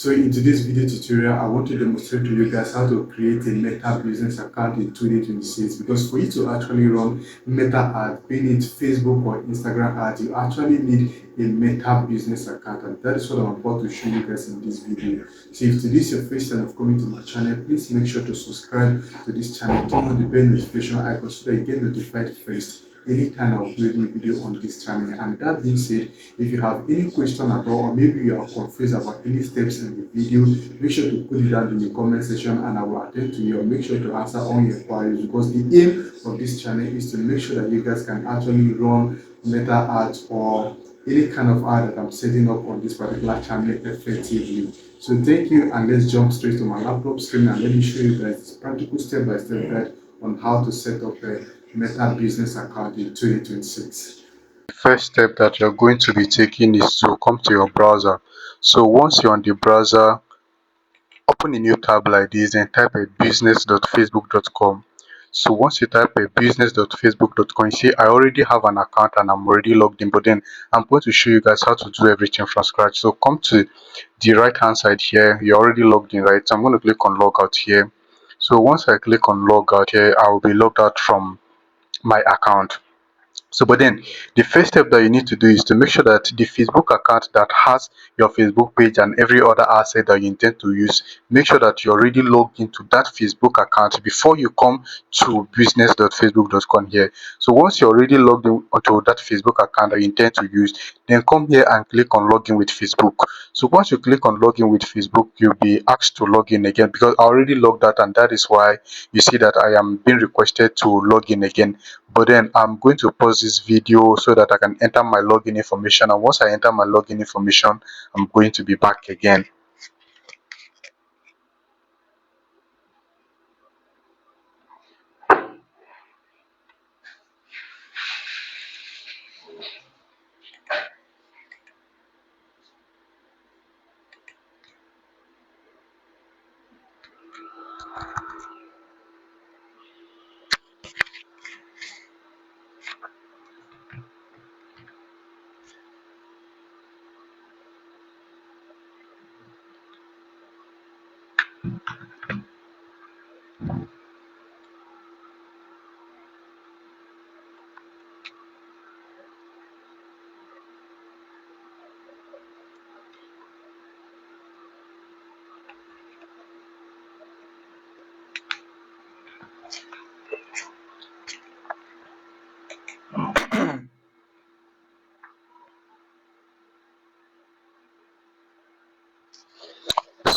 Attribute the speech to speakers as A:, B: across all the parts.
A: So in today's video tutorial, I want to demonstrate to you guys how to create a Meta business account in 2026. Because for you to actually run Meta ad, be it Facebook or Instagram ads, you actually need a Meta business account, and that is what I'm about to show you guys in this video. So if today is your first time of coming to my channel, please make sure to subscribe to this channel, turn on the bell notification icon so that you get notified first anytime I upload new video on this channel. And that being said, if you have any question at all, or maybe you are confused about any steps in the video, make sure to put it down in the comment section and I will attend to you, or make sure to answer all your inquiries, because the aim of this channel is to make sure that you guys can actually run Meta ads or any kind of ad that I'm setting up on this particular channel effectively. So thank you, and let's jump straight to my laptop screen and let me show you guys this practical step-by-step guide on how to set up a Meta business account in 2026.
B: First step that you're going to be taking is to come to your browser. So once you're on the browser, open a new tab like this and type a business.facebook.com. So once you type a business.facebook.com, you see I already have an account and I'm already logged in, but then I'm going to show you guys how to do everything from scratch. So come to the right hand side here, you're already logged in, right? So I'm going to click on logout here. So once I click on logout here, I will be logged out from my account. So, but then the first step that you need to do is to make sure that the Facebook account that has your Facebook page and every other asset that you intend to use, make sure that you're already logged into that Facebook account before you come to business.facebook.com here. So once you're already logged in onto that Facebook account that you intend to use, then come here and click on login with Facebook. So once you click on login with Facebook, you'll be asked to log in again, because I already logged out, and that is why you see that I am being requested to log in again. But then I'm going to pause this video so that I can enter my login information, and once I enter my login information, I'm going to be back again.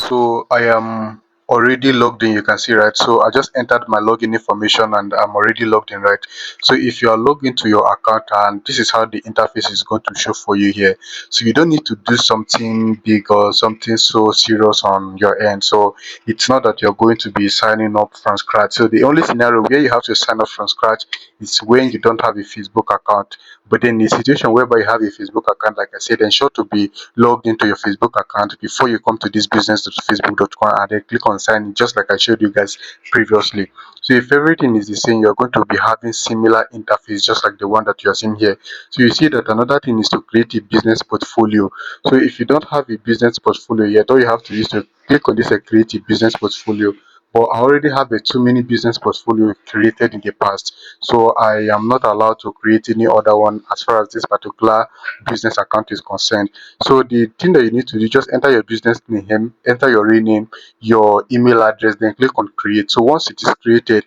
B: So I am already logged in, you can see, right? So I just entered my login information and I'm already logged in, right? So if you are logged into your account, and this is how the interface is going to show for you here. So you don't need to do something big or something so serious on your end. So it's not that you're going to be signing up from scratch. So the only scenario where you have to sign up from scratch is when you don't have a Facebook account. But in the situation whereby you have a Facebook account, like I said, ensure to be logged into your Facebook account before you come to this business.facebook.com and then click on sign in, just like I showed you guys previously. So if everything is the same, you're going to be having similar interface just like the one that you're seeing here. So you see that another thing is to create a business portfolio. So if you don't have a business portfolio yet, all you have to do is to click on this create a business portfolio. But I already have a too many business portfolio created in the past, so I am not allowed to create any other one as far as this particular business account is concerned. So the thing that you need to do, just enter your business name, enter your real name, your email address, then click on create. So once it is created,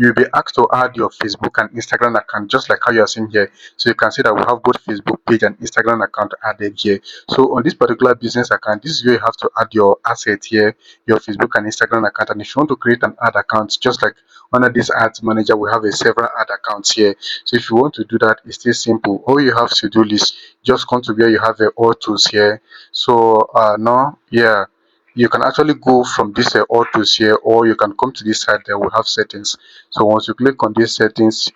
B: you'll be asked to add your Facebook and Instagram account, just like how you are seeing here. So you can see that we have both Facebook page and Instagram account added here. So on this particular business account, this is where you have to add your asset here, your Facebook and Instagram account. And if you want to create an ad account, just like under this ads manager, we have a several ad accounts here. So if you want to do that, it's still simple. All you have to do is just come to where you have the all tools here. So no, yeah, you can actually go from this all tools here, or you can come to this side there, we have settings. So once you click on these settings,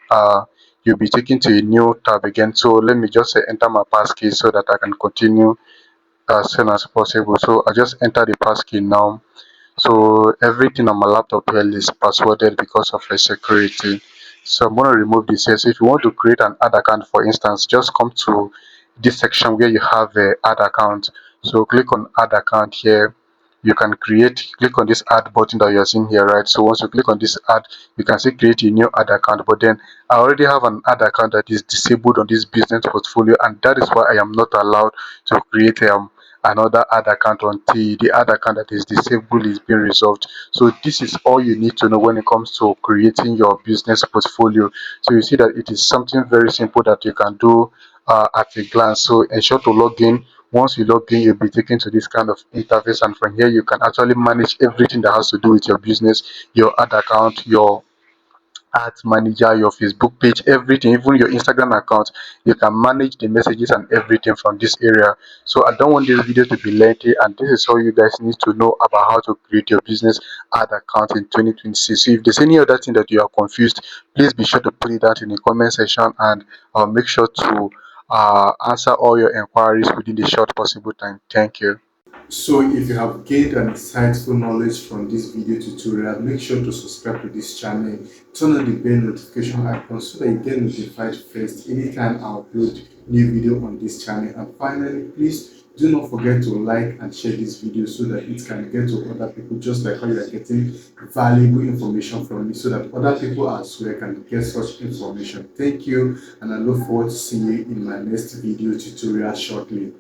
B: you'll be taken to a new tab again. So let me just enter my passkey so that I can continue as soon as possible. So I just enter the passkey now. So everything on my laptop here is passworded because of the security. So I'm going to remove this here. So if you want to create an ad account, for instance, just come to this section where you have a ad account. So click on add account here. you can click on this add button that you're seeing here, right? So once you click on this add, you can say create a new ad account. But then I already have an ad account that is disabled on this business portfolio, and that is why I am not allowed to create another ad account until the ad account that is disabled is being resolved. So this is all you need to know when it comes to creating your business portfolio. So you see that it is something very simple that you can do at a glance. So ensure to log in. Once you log in, you'll be taken to this kind of interface, and from here you can actually manage everything that has to do with your business, your ad account, your ads manager, your Facebook page, everything, even your Instagram account. You can manage the messages and everything from this area. So I don't want this video to be lengthy, and this is all you guys need to know about how to create your business ad account in 2026. So if there's any other thing that you are confused, please be sure to put it out in the comment section, and I'll make sure to answer all your inquiries within the short possible time. Thank you.
A: So if you have gained an insightful knowledge from this video tutorial, make sure to subscribe to this channel, turn on the bell notification icon so that you get notified first anytime I upload new video on this channel. And finally, please do not forget to like and share this video so that it can get to other people, just like how you are getting valuable information from me, so that other people as well can get such information. Thank you, and I look forward to seeing you in my next video tutorial shortly.